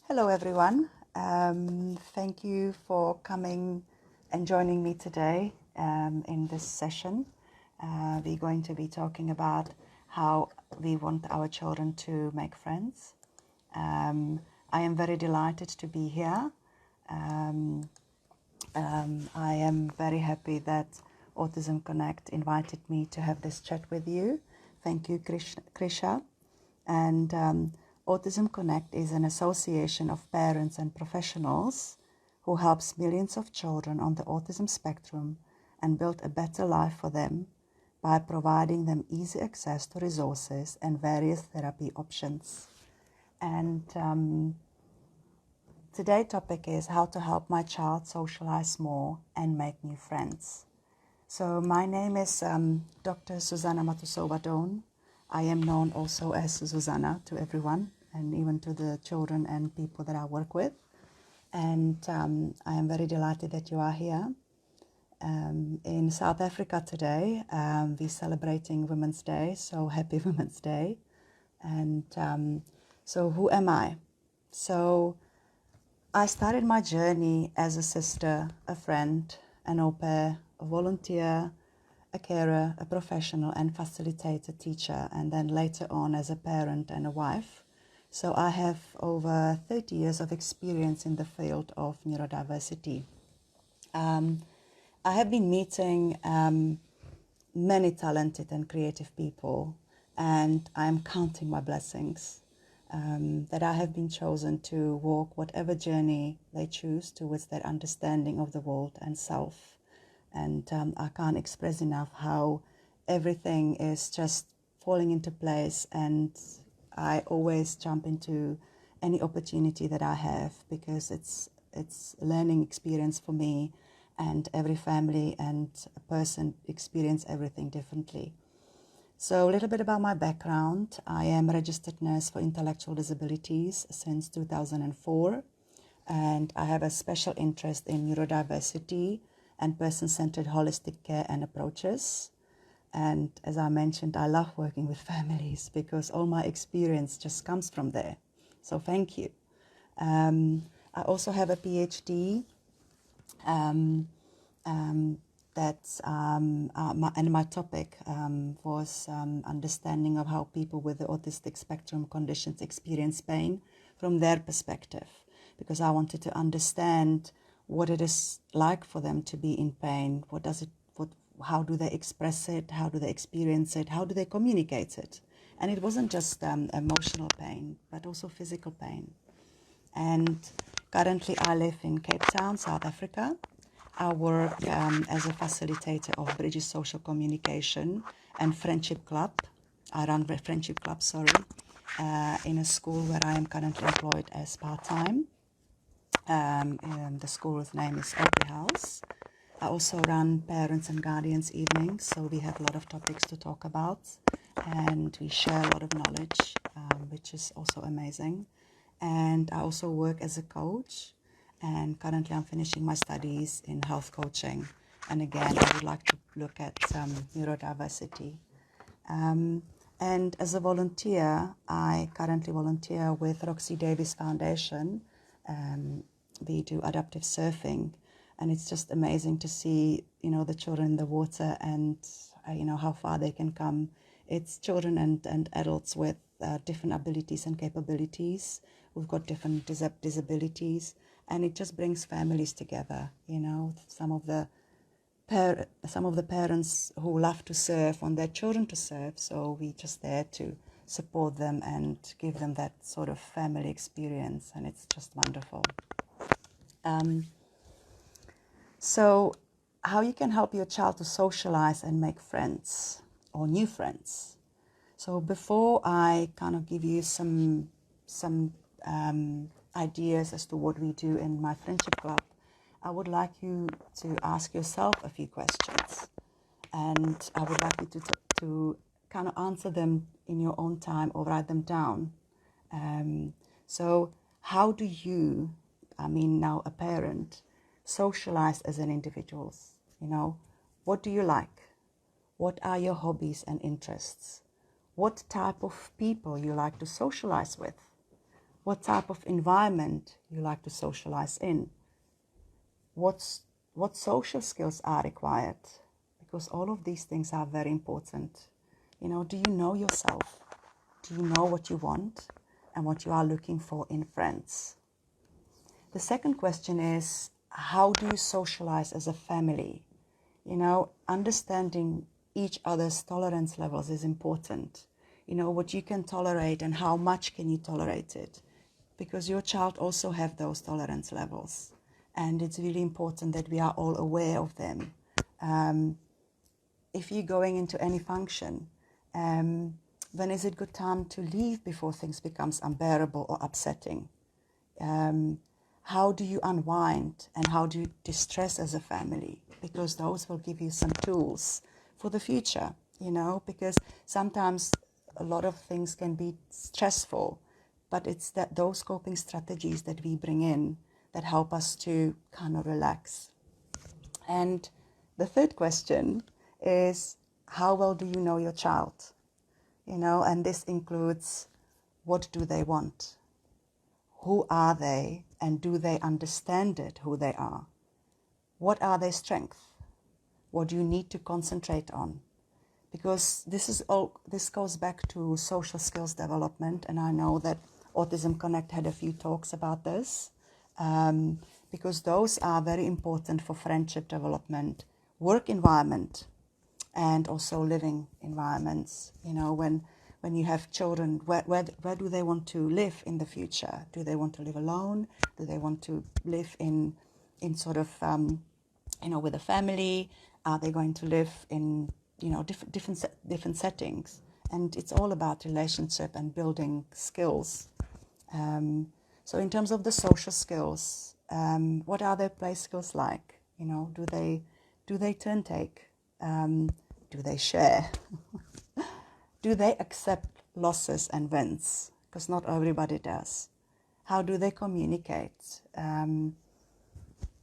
Hello everyone. Thank you for coming and joining me today in this session. We're going to be talking about how we want our children to make friends. I am very delighted to be here. I am very happy that Autism Connect invited me to have this chat with you. Thank you, Krisha. And Autism Connect is an association of parents and professionals who helps millions of children on the autism spectrum and build a better life for them by providing them easy access to resources and various therapy options. And today's topic is how to help my child socialize more and make new friends. So my name is Dr. Zuzana Matousova-Done. I am known also as Zuzana to everyone and even to the children and people that I work with. And I am very delighted that you are here. In South Africa today, we're celebrating Women's Day, so happy Women's Day. And so who am I? So I started my journey as a sister, a friend, an au pair, a volunteer, a carer, a professional and facilitator, teacher, and then later on as a parent and a wife. So I have over 30 years of experience in the field of neurodiversity. I have been meeting many talented and creative people, and I am counting my blessings that I have been chosen to walk whatever journey they choose towards their understanding of the world and self. And I can't express enough how everything is just falling into place, and I always jump into any opportunity that I have because it's a learning experience for me, and every family and a person experience everything differently. So a little bit about my background. I am a registered nurse for intellectual disabilities since 2004, and I have a special interest in neurodiversity and person-centered holistic care and approaches. And as I mentioned, I love working with families because all my experience just comes from there. So thank you. I also have a PhD and my topic was understanding of how people with the autistic spectrum conditions experience pain from their perspective, because I wanted to understand what it is like for them to be in pain. How do they express it? How do they experience it? How do they communicate it? And it wasn't just emotional pain, but also physical pain. And currently I live in Cape Town, South Africa. I work as a facilitator of Bridges Social Communication and Friendship Club. I run a Friendship Club, in a school where I am currently employed as part-time. The school's name is Opry House. I also run Parents and Guardians evenings, so we have a lot of topics to talk about, and we share a lot of knowledge, which is also amazing. And I also work as a coach, and currently I'm finishing my studies in health coaching. And again, I would like to look at neurodiversity. And as a volunteer, I currently volunteer with Roxy Davis Foundation. We do adaptive surfing, and it's just amazing to see, the children in the water and, how far they can come. It's children and adults with different abilities and capabilities. We've got different disabilities, and it just brings families together. Some of the parents who love to surf want their children to surf, so we're just there to support them and give them that sort of family experience, and it's just wonderful. So how you can help your child to socialize and make friends or new friends. So before I kind of give you some ideas as to what we do in my friendship club, I would like you to ask yourself a few questions, and I would like you to kind of answer them in your own time or write them down. So how do you, now a parent, socialize as an individual? What do you like? What are your hobbies and interests? What type of people you like to socialize with? what type of environment you like to socialize in, what social skills are required, because all of these things are very important. You know, do you know yourself? Do you know what you want and what you are looking for in friends? The second question is, how do you socialize as a family? You know, understanding each other's tolerance levels is important. You know, what you can tolerate and how much can you tolerate it, because your child also have those tolerance levels, and it's really important that we are all aware of them. If you're going into any function, when is it good time to leave before things becomes unbearable or upsetting? How do you unwind and how do you distress as a family? Because those will give you some tools for the future, you know, because sometimes a lot of things can be stressful, but it's those coping strategies that we bring in that help us to kind of relax. And the third question is, how well do you know your child? You know, and this includes, what do they want? Who are they, and do they understand it, who they are? What are their strengths? What do you need to concentrate on? Because this goes back to social skills development, and I know that Autism Connect had a few talks about this, because those are very important for friendship development, work environment, and also living environments. You know, when you have children, where do they want to live in the future? Do they want to live alone? Do they want to live in sort of, you know, with a family? Are they going to live in, you know, different settings? And it's all about relationship and building skills. So in terms of the social skills, what are their play skills like? You know, do they turn take? Do they share? Do they accept losses and wins? Because not everybody does. How do they communicate?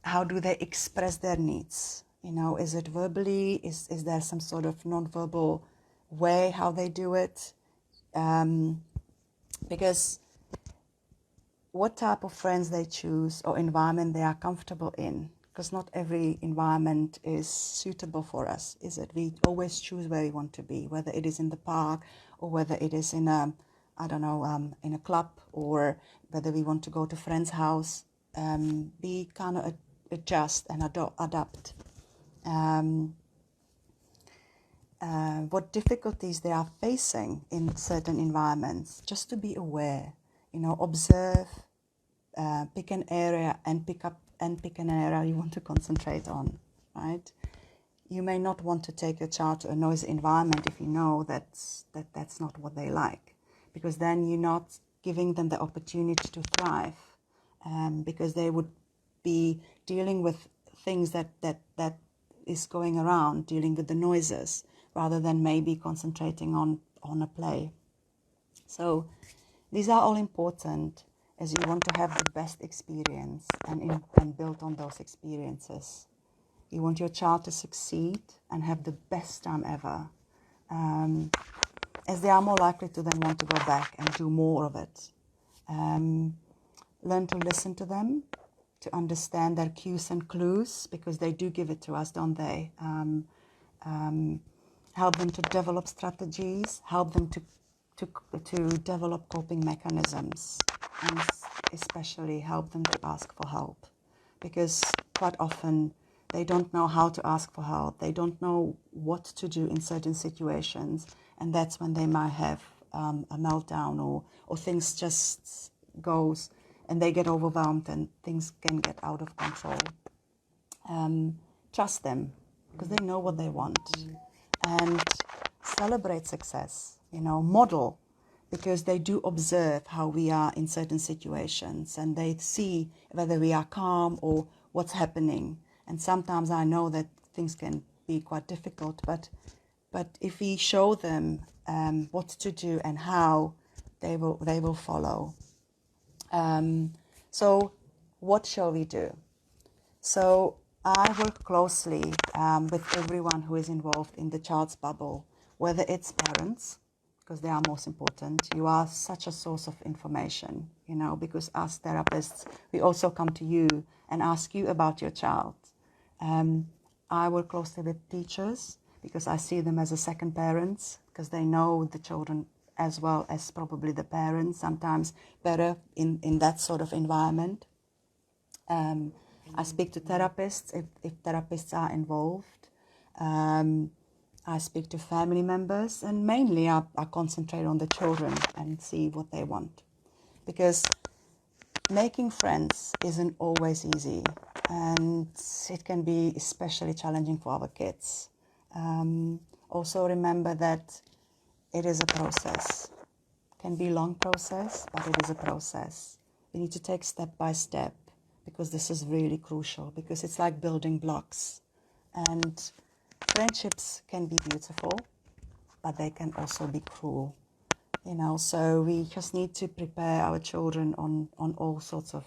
How do they express their needs? You know, is it verbally? Is there some sort of non-verbal way how they do it? Because what type of friends they choose or environment they are comfortable in, because not every environment is suitable for us, is it? We always choose where we want to be, whether it is in the park or whether it is in a, I don't know, in a club, or whether we want to go to a friend's house. We kind of adjust and adapt. What difficulties they are facing in certain environments, just to be aware, you know, observe, pick an area and pick an area you want to concentrate on, right? You may not want to take your child to a noisy environment if you know that's not what they like, because then you're not giving them the opportunity to thrive, because they would be dealing with things that is going around, dealing with the noises, rather than maybe concentrating on a play. So these are all important, as you want to have the best experience and build on those experiences. You want your child to succeed and have the best time ever, as they are more likely to then want to go back and do more of it. Learn to listen to them, to understand their cues and clues, because they do give it to us, don't they? Help them to develop strategies, help them to develop coping mechanisms, and especially help them to ask for help, because quite often they don't know how to ask for help. They don't know what to do in certain situations, and that's when they might have a meltdown, or things just goes and they get overwhelmed and things can get out of control. Trust them, because they know what they want, and celebrate success, you know, model, because they do observe how we are in certain situations, and they see whether we are calm or what's happening. And sometimes I know that things can be quite difficult, but if we show them what to do and how, they will follow. So what shall we do? So I work closely with everyone who is involved in the child's bubble, whether it's parents, because they are most important. You are such a source of information. you know, because as therapists, we also come to you and ask you about your child. I work closely with teachers because I see them as a second parents, because they know the children as well as probably the parents, sometimes better in that sort of environment. I speak to therapists if therapists are involved. I speak to family members, and mainly I concentrate on the children and see what they want. Because making friends isn't always easy, and it can be especially challenging for our kids. Also remember that it is a process. It can be a long process, but it is a process. We need to take step by step, because this is really crucial, because it's like building blocks. And friendships can be beautiful, but they can also be cruel. You know, so we just need to prepare our children on all sorts of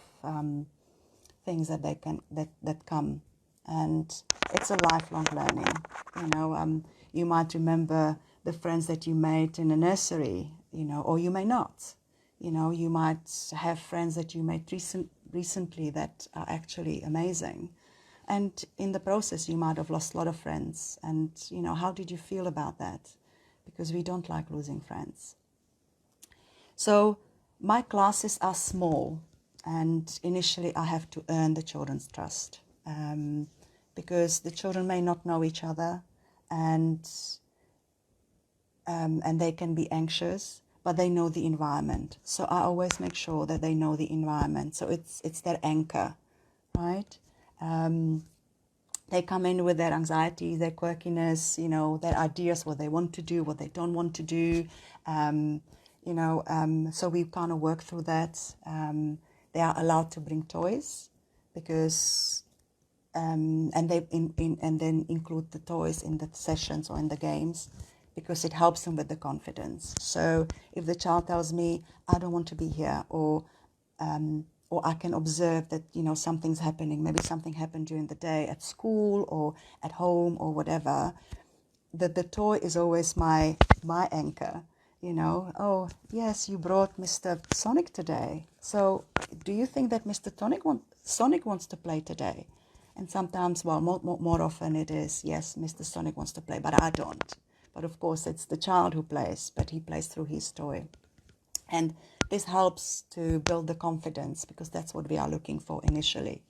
things that they can that come, and it's a lifelong learning. You know, you might remember the friends that you made in a nursery, you know, or you may not. You know, you might have friends that you made recently that are actually amazing, and in the process you might have lost a lot of friends. And you know, how did you feel about that? Because we don't like losing friends. So my classes are small, and initially I have to earn the children's trust, because the children may not know each other, and they can be anxious, but they know the environment. So I always make sure that they know the environment. So it's their anchor, right? They come in with their anxiety, their quirkiness, you know, their ideas, what they want to do, what they don't want to do. You know, so we kind of work through that. They are allowed to bring toys, because, and they and then include the toys in the sessions or in the games, because it helps them with the confidence. So if the child tells me, I don't want to be here, or I can observe that, you know, something's happening, maybe something happened during the day at school or at home or whatever, the toy is always my anchor. You know, oh, yes, you brought Mr. Sonic today. So do you think that Mr. Sonic wants to play today? And sometimes, well, more often it is, yes, Mr. Sonic wants to play, but I don't. But of course, it's the child who plays, but he plays through his toy. And this helps to build the confidence, because that's what we are looking for initially.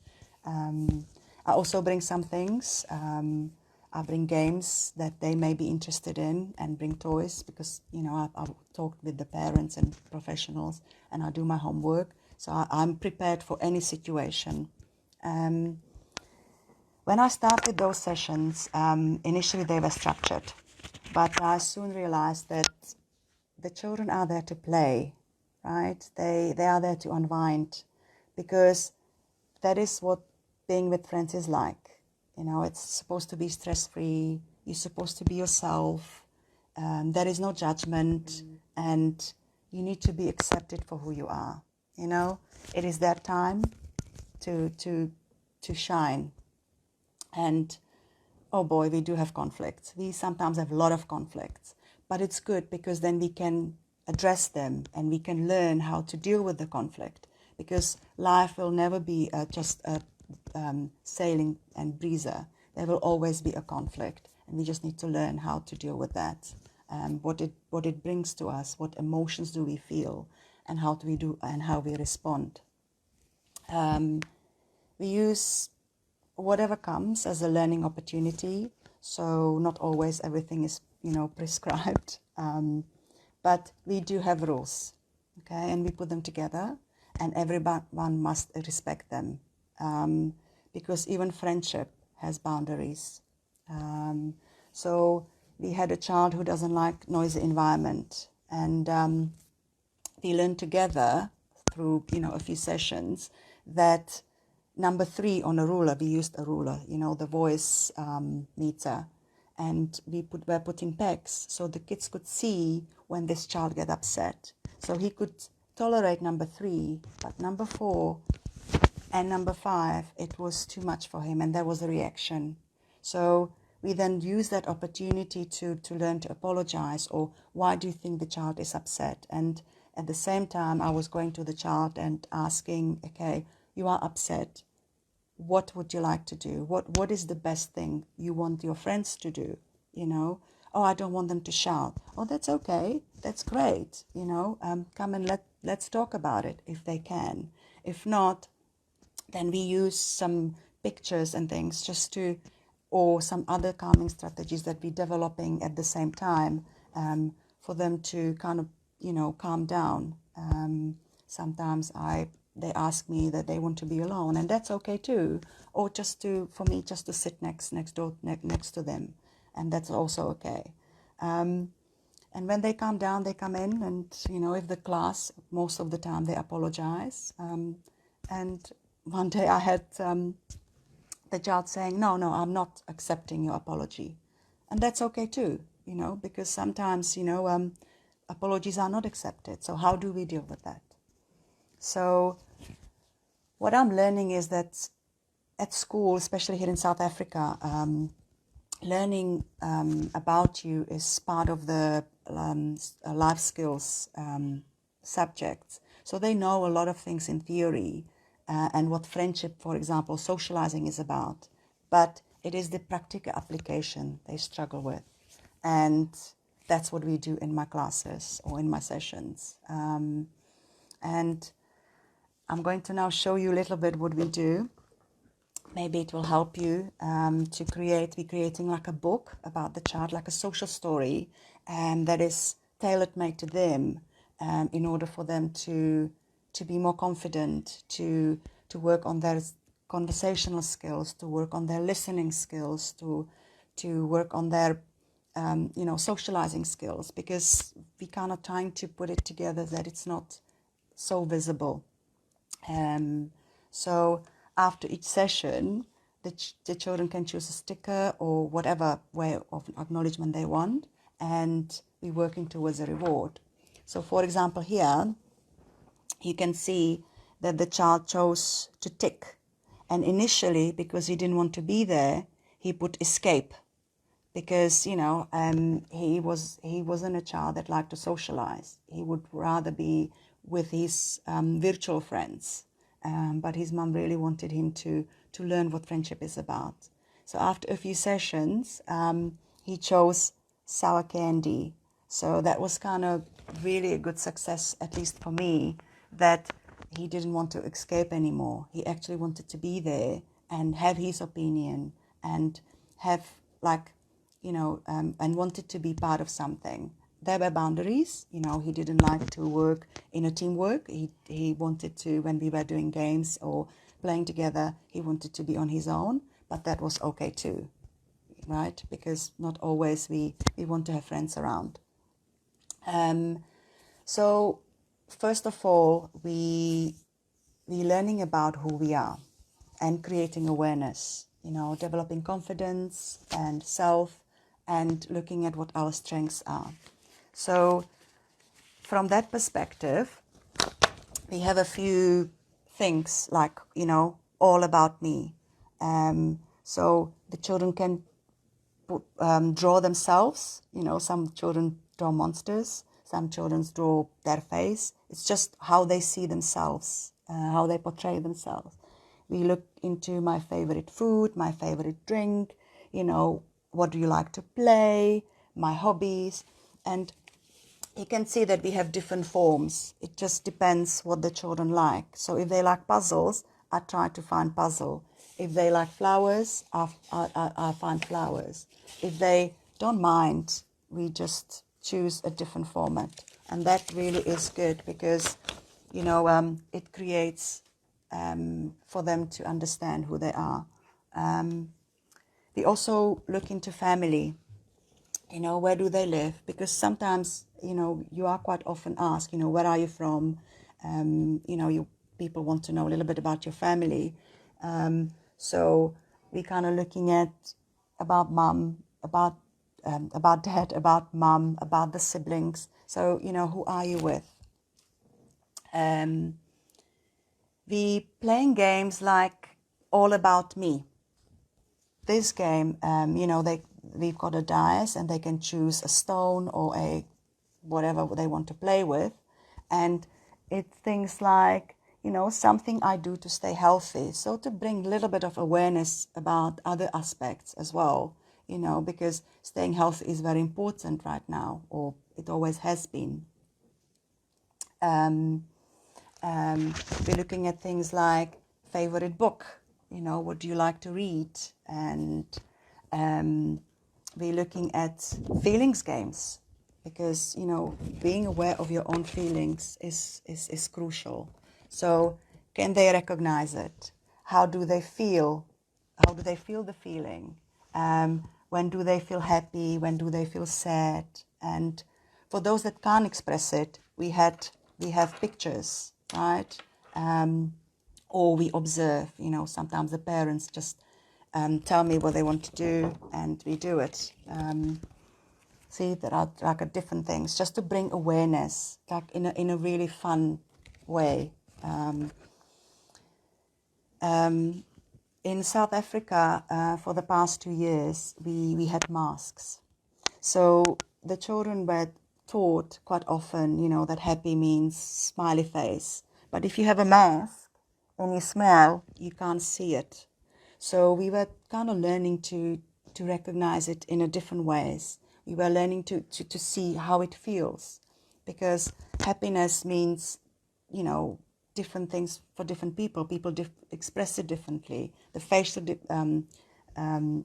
I also bring some things. I bring games that they may be interested in, and bring toys, because, you know, I've talked with the parents and professionals, and I do my homework. So I'm prepared for any situation. When I started those sessions, initially they were structured, but I soon realized that the children are there to play, right? They are there to unwind, because that is what being with friends is like. You know, it's supposed to be stress-free. You're supposed to be yourself. There is no judgment, and you need to be accepted for who you are. You know, it is that time to shine. And oh boy, we do have conflicts. We sometimes have a lot of conflicts, but it's good, because then we can address them and we can learn how to deal with the conflict, because life will never be just a sailing and breezer. There will always be a conflict, and we just need to learn how to deal with that. What it brings to us, what emotions do we feel, and how do we do, and how we respond. We use whatever comes as a learning opportunity. So not always everything is, you know, prescribed, but we do have rules, okay, and we put them together, and everyone must respect them, because even friendship has boundaries. So we had a child who doesn't like noisy environment, and we learned together through, you know, a few sessions that number 3 on a ruler, we used a ruler, you know, the voice meter, and we're putting pegs so the kids could see when this child get upset. So he could tolerate number 3, but number 4 and number 5, it was too much for him, and there was a reaction. So we then use that opportunity to learn to apologize, or why do you think the child is upset? And at the same time, I was going to the child and asking, okay, you are upset. What would you like to do? What is the best thing you want your friends to do? You know, oh, I don't want them to shout. Oh, that's okay. That's great. You know, come and let's talk about it if they can. If not, then we use some pictures and things just to, or some other calming strategies that we're developing at the same time, for them to kind of, you know, calm down. Sometimes they ask me that they want to be alone, and that's okay too. Or for me, just to sit next to them, and that's also okay. And when they calm down, they come in, and you know, if the class, most of the time they apologize. And one day I had the child saying, no, I'm not accepting your apology. And that's okay too, you know, because sometimes, you know, apologies are not accepted. So how do we deal with that? So what I'm learning is that at school, especially here in South Africa, learning about you is part of the life skills subjects. So they know a lot of things in theory, and what friendship, for example, socializing is about. But it is the practical application they struggle with. And that's what we do in my classes or in my sessions. And I'm going to now show you a little bit what we do. Maybe it will help you we're creating like a book about the child, like a social story, that is tailor-made to them, in order for them to be more confident, to work on their conversational skills, to work on their listening skills, to work on their you know, socializing skills, because we kind of trying to put it together that it's not so visible. So after each session, the children can choose a sticker or whatever way of acknowledgement they want, and we're working towards a reward. So for example, here you can see that the child chose to tick, and initially, because he didn't want to be there, he put escape, because, you know, he wasn't a child that liked to socialize. He would rather be with his virtual friends. But his mum really wanted him to learn what friendship is about. So after a few sessions, he chose sour candy. So that was kind of really a good success, at least for me, that he didn't want to escape anymore. He actually wanted to be there and have his opinion and have, like, you know, and wanted to be part of something. There were boundaries, you know, he didn't like to work in a teamwork. He wanted to, when we were doing games or playing together, he wanted to be on his own, but that was okay too, right? Because not always we want to have friends around. So first of all, we're learning about who we are and creating awareness, you know, developing confidence and self, and looking at what our strengths are. So from that perspective, we have a few things like, you know, all about me. So the children can draw themselves. You know, some children draw monsters, some children draw their face. It's just how they see themselves, how they portray themselves. We look into my favorite food, my favorite drink, you know, what do you like to play, my hobbies. And you can see that we have different forms. It just depends what the children like. So if they like puzzles, I try to find puzzle. If they like flowers, I find flowers. If they don't mind, we just choose a different format. And that really is good because, you know, it creates for them to understand who they are. We also look into family. You know, where do they live? Because sometimes, you know, you are quite often asked, you know, where are you from? You know, people want to know a little bit about your family. So we're kind of looking at about mum, about dad, about mum, about the siblings. So, you know, who are you with? We playing games like All About Me. This game, you know, we've got a dice and they can choose a stone or a whatever they want to play with. And it's things like, something I do to stay healthy. So to bring a little bit of awareness about other aspects as well, because staying healthy is very important right now, or it always has been. We're looking at things like favorite book, what do you like to read? And we're looking at feelings games, because, being aware of your own feelings is crucial. So can they recognize it? How do they feel? How do they feel the feeling? When do they feel happy? When do they feel sad? And for those that can't express it, we have pictures, right? Or we observe, sometimes the parents just tell me what they want to do, and we do it. See, there are like different things, just to bring awareness, like in a really fun way. In South Africa, for the past 2 years, we had masks. So the children were taught quite often, that happy means smiley face. But if you have a mask and you smile, you can't see it. So we were kind of learning to recognize it in a different ways. We were learning to see how it feels, because happiness means, different things for different people. People express it differently. The facial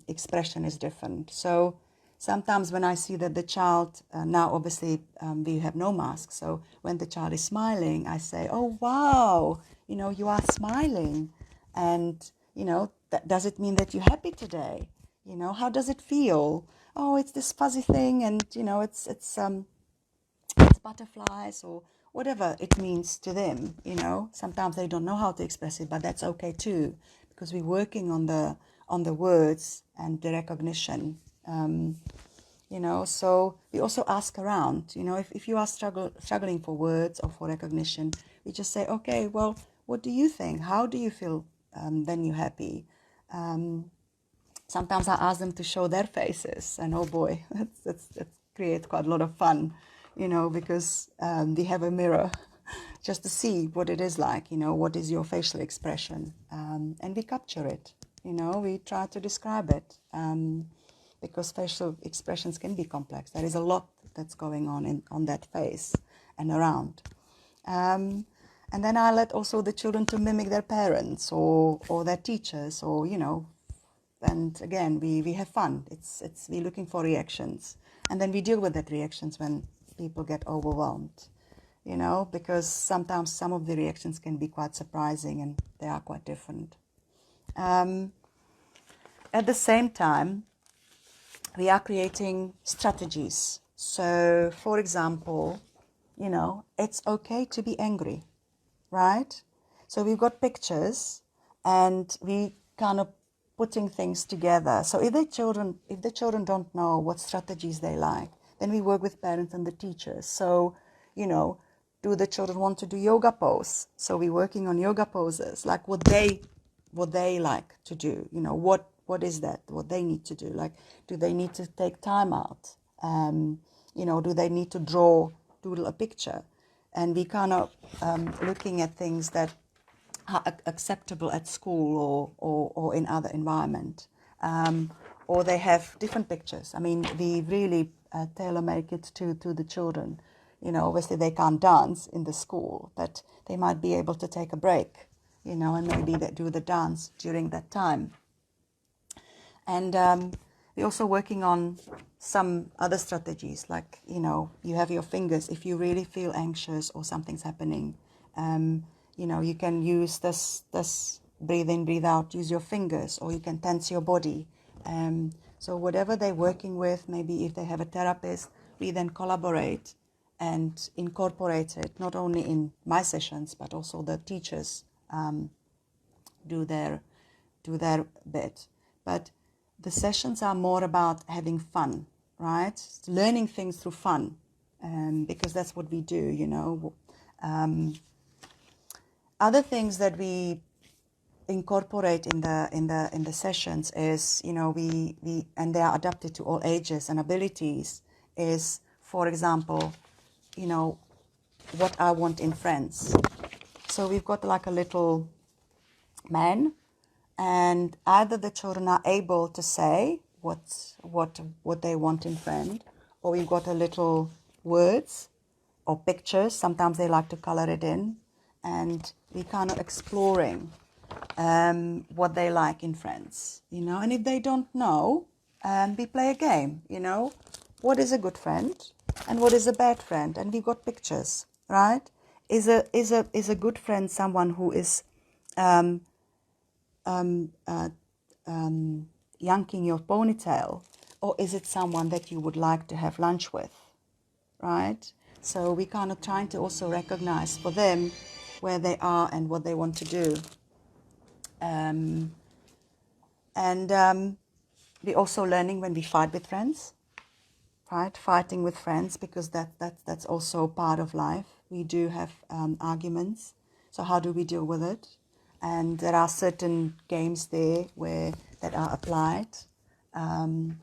expression is different. So sometimes when I see that the child, now obviously we have no mask, so when the child is smiling, I say, oh, wow, you are smiling. And, does it mean that you're happy today? How does it feel? Oh, it's this fuzzy thing, and, it's butterflies, or whatever it means to them. Sometimes they don't know how to express it, but that's okay too, because we're working on the words and the recognition. So we also ask around, if you are struggling for words or for recognition, we just say, okay, well, what do you think? How do you feel when you're happy? Sometimes I ask them to show their faces, and oh boy, that creates quite a lot of fun, because they have a mirror just to see what it is like, what is your facial expression, and we capture it, we try to describe it, because facial expressions can be complex. There is a lot that's going on that face and around. And then I let also the children to mimic their parents or their teachers, or, and again, we have fun. We're looking for reactions. And then we deal with that reactions when people get overwhelmed, because sometimes some of the reactions can be quite surprising, and they are quite different. At the same time, we are creating strategies. So, for example, it's okay to be angry, right? So we've got pictures, and we kind of putting things together. So if the children don't know what strategies they like, then we work with parents and the teachers. So, do the children want to do yoga pose? So we're working on yoga poses, like what they like to do. What is that? What they need to do? Like, do they need to take time out? Do they need to doodle a picture? And we kind of looking at things that are acceptable at school or in other environment. Or they have different pictures. I mean, we really tailor-make it to the children. Obviously they can't dance in the school, but they might be able to take a break, and maybe they do the dance during that time. And we're also working on some other strategies, like, you have your fingers. If you really feel anxious or something's happening, you can use this breathe in, breathe out, use your fingers, or you can tense your body. So whatever they're working with, maybe if they have a therapist, we then collaborate and incorporate it, not only in my sessions, but also the teachers do their bit. But the sessions are more about having fun, right? Learning things through fun, because that's what we do, Other things that we incorporate in the sessions is, we and they are adapted to all ages and abilities, is, for example, what I want in friends. So we've got like a little man, and either the children are able to say what they want in friend, or we've got a little words or pictures. Sometimes they like to color it in, and we kind of exploring what they like in friends, and if they don't know, we play a game, what is a good friend and what is a bad friend, and we've got pictures, right? Is a good friend someone who is yanking your ponytail, or is it someone that you would like to have lunch with, right? So we kind of trying to also recognize for them where they are and what they want to do. And we're also learning when we fight with friends, right? Fighting with friends, because that's also part of life. We do have arguments. So how do we deal with it? And there are certain games there that are applied. And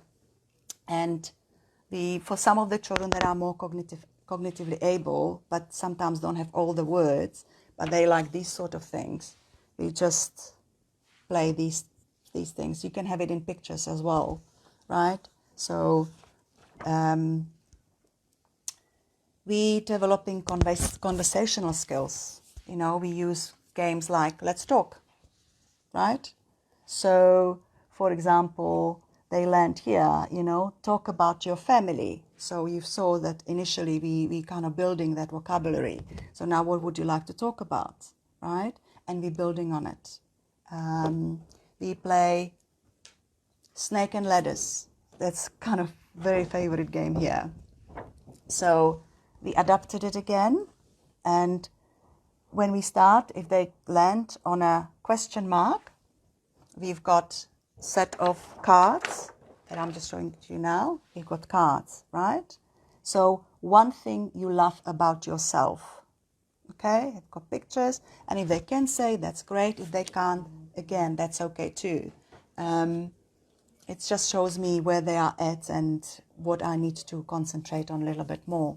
for some of the children that are more cognitively able, but sometimes don't have all the words, but they like these sort of things, we just play these things. You can have it in pictures as well, right? So we developing conversational skills. We use games like Let's Talk, right? So, for example, they land here, talk about your family. So you saw that initially we kind of building that vocabulary. So now what would you like to talk about, right? And we're building on it. We play Snake and Ladders. That's kind of very favorite game here. So we adapted it again, and when we start, if they land on a question mark, we've got a set of cards that I'm just showing to you now. We've got cards, right? So one thing you love about yourself, okay? I've got pictures, and if they can say, that's great. If they can't, again, that's okay too. It just shows me where they are at and what I need to concentrate on a little bit more.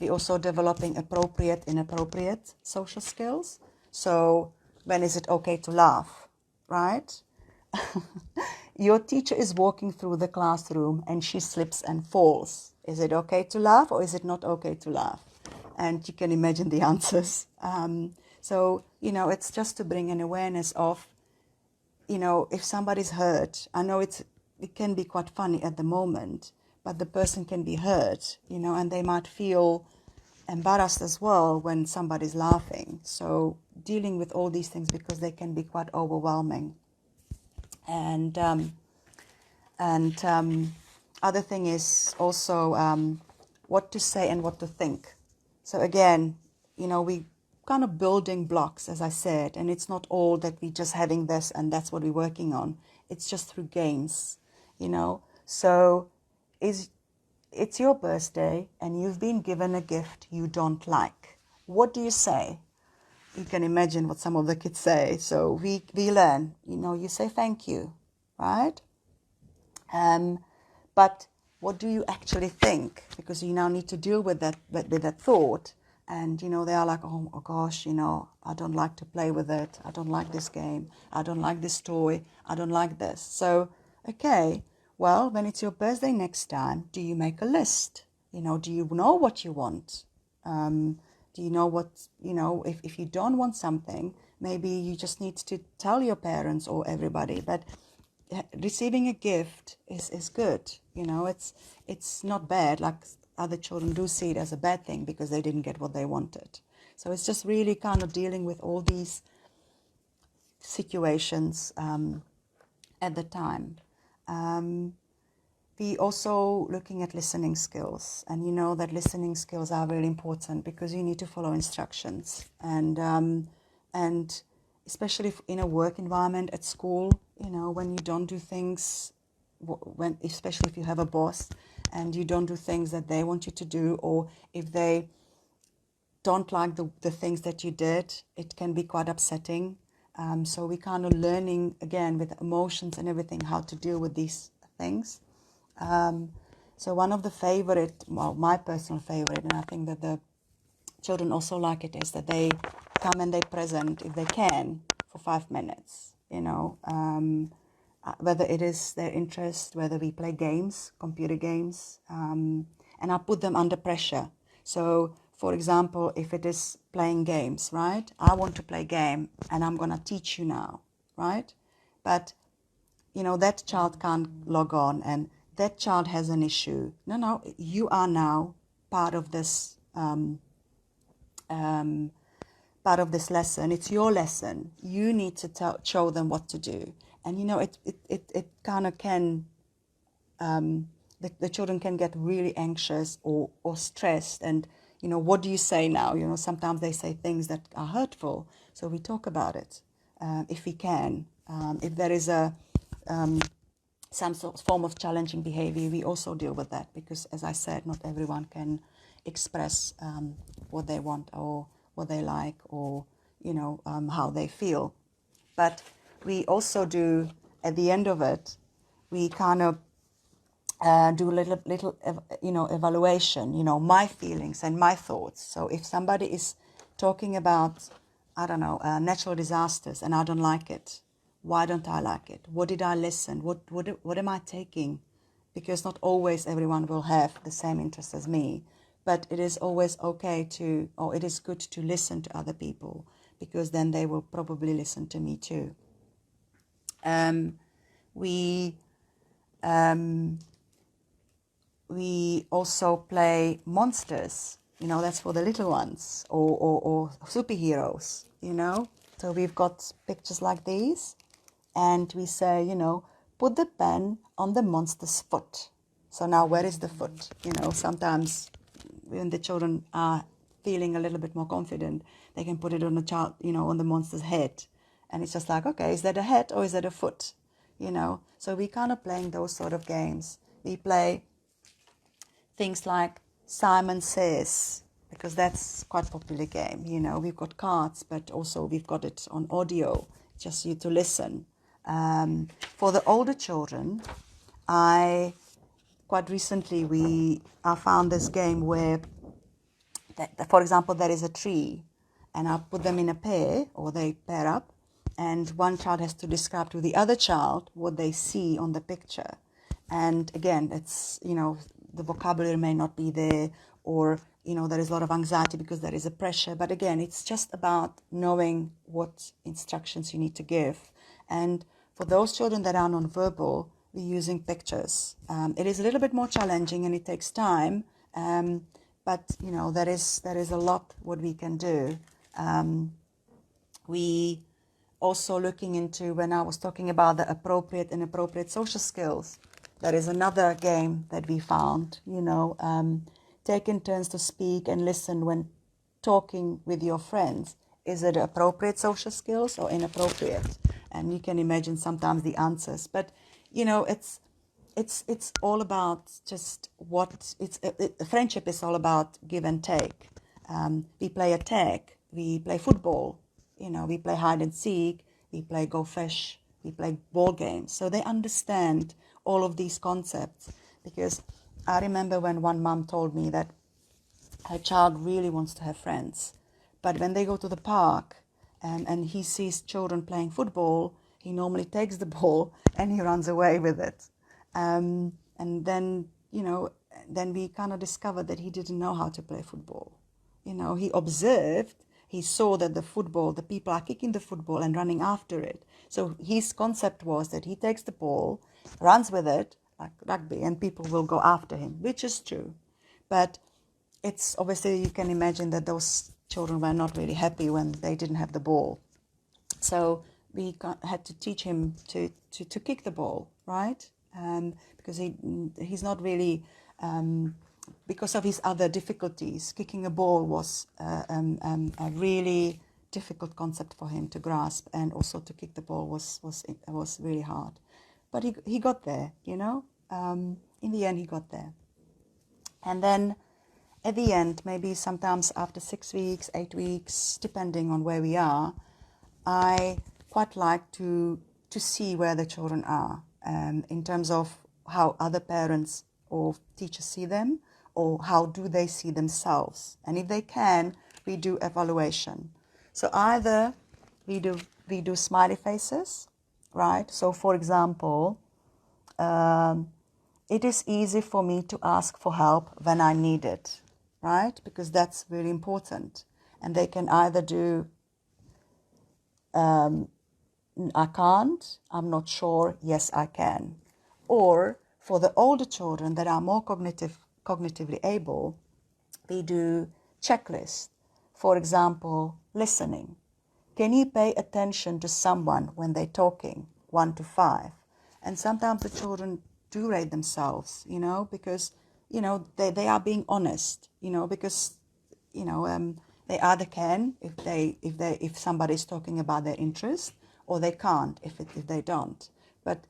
We're also developing appropriate, inappropriate social skills. So when is it okay to laugh, right? Your teacher is walking through the classroom and she slips and falls. Is it okay to laugh, or is it not okay to laugh? And you can imagine the answers. So, it's just to bring an awareness of, if somebody's hurt. I know it can be quite funny at the moment, but the person can be hurt, and they might feel embarrassed as well when somebody's laughing. So dealing with all these things, because they can be quite overwhelming. And other thing is also what to say and what to think. So again, we kind of building blocks, as I said, and it's not all that we just having this and that's what we're working on. It's just through games, So it's your birthday and you've been given a gift you don't like. What do you say? You can imagine what some of the kids say. So we learn, you say thank you, right? But what do you actually think? Because you now need to deal with that thought. And, they are like, oh gosh, I don't like to play with it. I don't like this game. I don't like this toy. I don't like this. So, okay, well, when it's your birthday next time, do you make a list? Do you know what you want? Do you know what, if you don't want something, maybe you just need to tell your parents or everybody. But receiving a gift is good. It's not bad. Like, other children do see it as a bad thing because they didn't get what they wanted. So it's just really kind of dealing with all these situations at the time. We also looking at listening skills, and that listening skills are really important because you need to follow instructions, and especially in a work environment at school, when you don't do things, especially if you have a boss and you don't do things that they want you to do, or if they don't like the things that you did, it can be quite upsetting. So we kind of learning, again, with emotions and everything, how to deal with these things. So one of the favorite, well, my personal favorite, and I think that the children also like it, is that they come and they present, if they can, for 5 minutes, whether it is their interest, whether we play games, computer games, and I put them under pressure. So, for example, if it is playing games, right? I want to play a game and I'm going to teach you now, right? But, that child can't log on and that child has an issue. No, you are now part of this part of this lesson. It's your lesson. You need to show them what to do. And, it kind of can, the children can get really anxious or stressed. And, what do you say now? Sometimes they say things that are hurtful. So we talk about it if we can. If there is some sort of form of challenging behavior, we also deal with that, because, as I said, not everyone can express what they want or what they like, or how they feel. But we also do, at the end of it, we kind of do a little evaluation, my feelings and my thoughts. So if somebody is talking about, I don't know, natural disasters, and I don't like it, why don't I like it? What did I listen? What am I taking? Because not always everyone will have the same interest as me, but it is always okay or it is good to listen to other people, because then they will probably listen to me too. We also play monsters, that's for the little ones, or superheroes, So we've got pictures like these, and we say, put the pen on the monster's foot. So now where is the foot? Sometimes when the children are feeling a little bit more confident, they can put it on the child, on the monster's head. And it's just like, okay, is that a head or is that a foot? So we kind of playing those sort of games. We play things like Simon Says, because that's quite a popular game. We've got cards, but also we've got it on audio, just you to listen. For the older children, quite recently I found this game where, for example, there is a tree, and I put them in a pair, or they pair up, and one child has to describe to the other child what they see on the picture. And again, it's, the vocabulary may not be there, or, there is a lot of anxiety because there is a pressure. But again, it's just about knowing what instructions you need to give. And for those children that are nonverbal, we're using pictures. It is a little bit more challenging and it takes time, but, there is a lot what we can do. We also looking into, when I was talking about the appropriate and inappropriate social skills, that is another game that we found, taking turns to speak and listen when talking with your friends. Is it appropriate social skills or inappropriate? And you can imagine sometimes the answers. But, it's all about just friendship is all about give and take. We play a tag, we play football, we play hide and seek, we play go fish, we play ball games. So they understand all of these concepts, because I remember when one mom told me that her child really wants to have friends, but when they go to the park and he sees children playing football, he normally takes the ball and he runs away with it. And then, then we kind of discovered that he didn't know how to play football. He observed, he saw that the people are kicking the football and running after it. So his concept was that he takes the ball, runs with it, like rugby, and people will go after him, which is true. But it's obviously, you can imagine that those children were not really happy when they didn't have the ball. So we had to teach him to kick the ball, right? Because he's not really, because of his other difficulties, kicking a ball was a really difficult concept for him to grasp, and also to kick the ball was really hard. But he got there, in the end he got there. And then at the end, maybe sometimes after 6 weeks, 8 weeks, depending on where we are, I quite like to see where the children are, in terms of how other parents or teachers see them, or how do they see themselves? And if they can, we do evaluation. So either we do smiley faces, right? So for example, it is easy for me to ask for help when I need it, right? Because that's really important. And they can either do, I can't, I'm not sure, yes, I can. Or for the older children that are more cognitively able, we do checklists. For example, listening. Can you pay attention to someone when they're talking? 1 to 5. And sometimes the children do rate themselves, because, they are being honest, because, they either can if somebody is talking about their interest, or they can't if they don't. But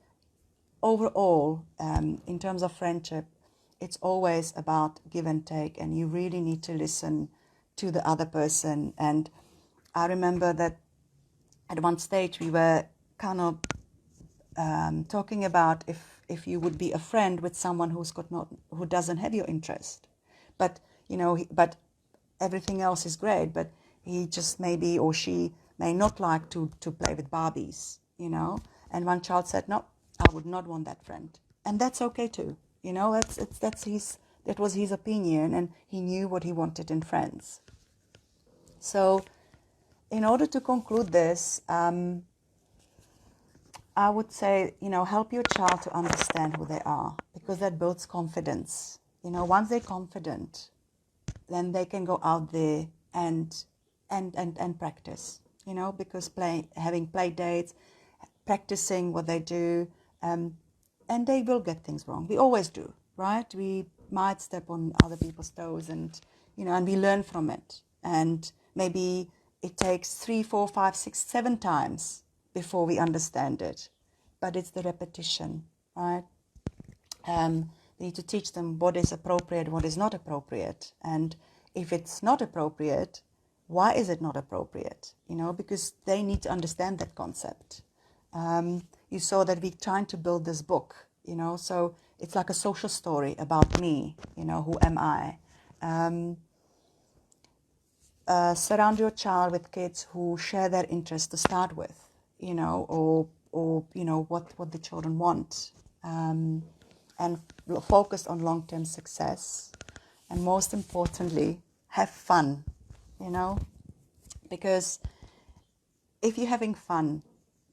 overall, in terms of friendship, it's always about give and take, and you really need to listen to the other person. And I remember that at one stage we were kind of talking about if you would be a friend with someone who doesn't have your interest, but but everything else is great, but he just maybe or she may not like to play with Barbies, And one child said, no, I would not want that friend, and that's okay too. That was his opinion, and he knew what he wanted in friends. So, in order to conclude this, I would say, help your child to understand who they are, because that builds confidence. Once they're confident, then they can go out there and practice, because having play dates, practicing what they do, and they will get things wrong. We always do, right? We might step on other people's toes, and and we learn from it. And maybe it takes 3, 4, 5, 6, 7 times before we understand it, but it's the repetition, right? We need to teach them what is appropriate, what is not appropriate, and if it's not appropriate, why is it not appropriate? Because they need to understand that concept. You saw that we're trying to build this book, so it's like a social story about me, who am I? Surround your child with kids who share their interests to start with, or what the children want, and focus on long-term success, and most importantly, have fun, because if you're having fun,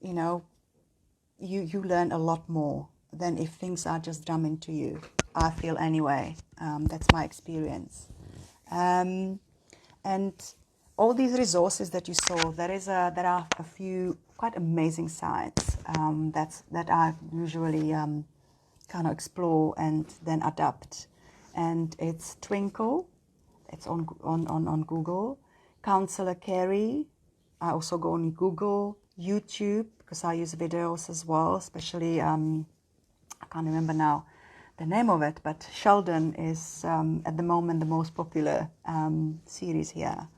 you learn a lot more than if things are just drummed into you. I feel anyway. That's my experience. And all these resources that you saw, there are a few quite amazing sites that I usually kind of explore and then adapt. And it's Twinkle, it's on Google. Counselor Carey, I also go on Google, YouTube, because I use videos as well, especially, I can't remember now the name of it, but Sheldon is at the moment the most popular series here.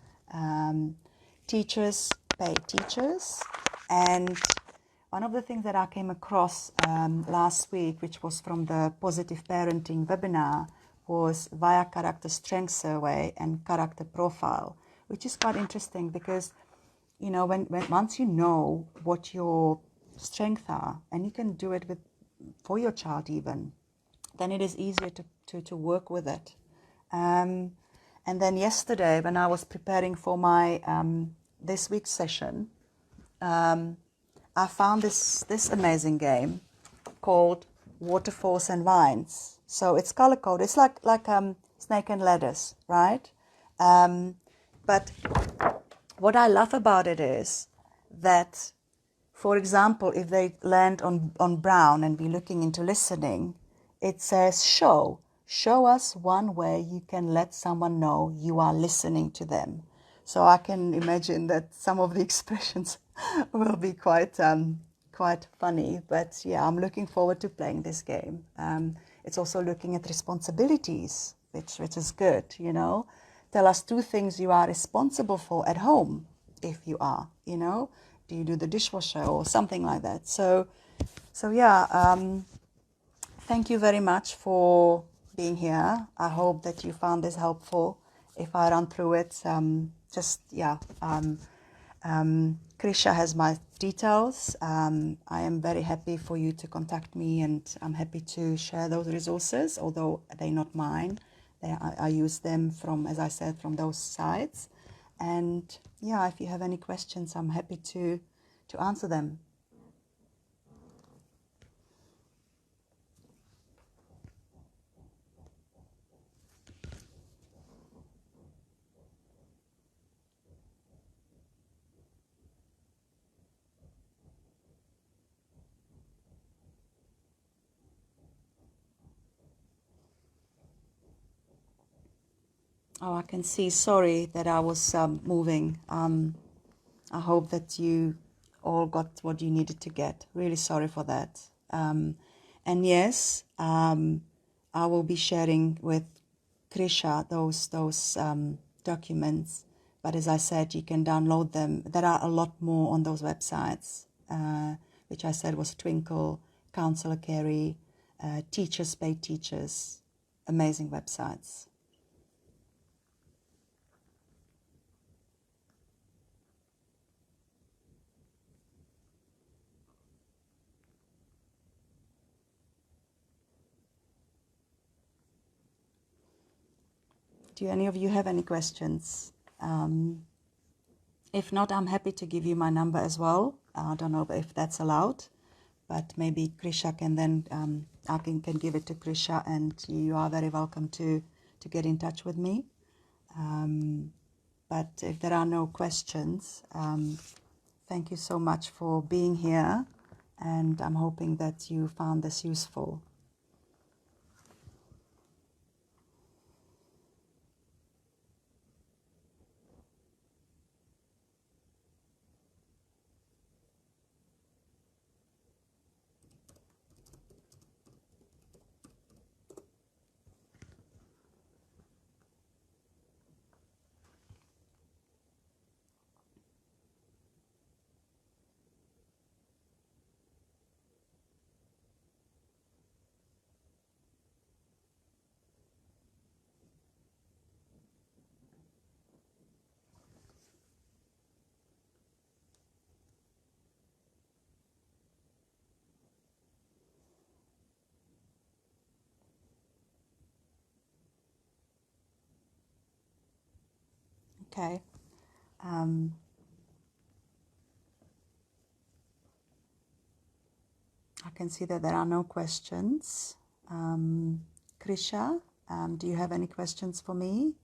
Teachers pay teachers, and one of the things that I came across last week, which was from the Positive Parenting webinar, was via character strength survey and character profile, which is quite interesting because, when once you know what your strengths are, and you can do it for your child even, then it is easier to work with it. And then yesterday, when I was preparing for my this week's session, I found this amazing game called Waterfalls and Vines. So it's color coded. It's like snake and ladders, right? But what I love about it is that, for example, if they land on brown and we're looking into listening, it says show us one way you can let someone know you are listening to them. So I can imagine that some of the expressions will be quite funny, but yeah, I'm looking forward to playing this game. It's also looking at responsibilities, which is good, Tell us 2 things you are responsible for at home, if you are, Do you do the dishwasher or something like that? So yeah, thank you very much for being here. I hope that you found this helpful. If I run through it, Krisha has my details. I am very happy for you to contact me, and I'm happy to share those resources, although they're not mine. I use them from, as I said, from those sites. And yeah, if you have any questions, I'm happy to answer them. Oh, I can see. Sorry that I was moving. I hope that you all got what you needed to get. Really sorry for that. And yes, I will be sharing with Krisha those documents. But as I said, you can download them. There are a lot more on those websites, which I said was Twinkle, Counselor Carey, Teachers Pay Teachers. Amazing websites. Do any of you have any questions? If not, I'm happy to give you my number as well. I don't know if that's allowed, but maybe Krisha can then, I can give it to Krisha, and you are very welcome to get in touch with me. But if there are no questions, thank you so much for being here, and I'm hoping that you found this useful. Okay. I can see that there are no questions. Krisha, do you have any questions for me?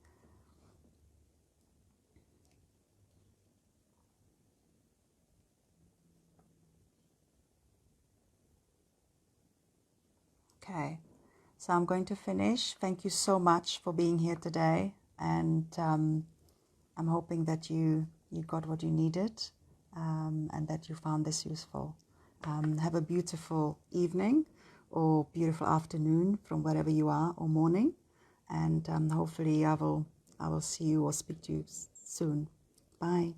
Okay, so I'm going to finish. Thank you so much for being here today, and I'm hoping that you got what you needed, and that you found this useful. Have a beautiful evening or beautiful afternoon from wherever you are, or morning, and hopefully I will see you or speak to you soon. Bye.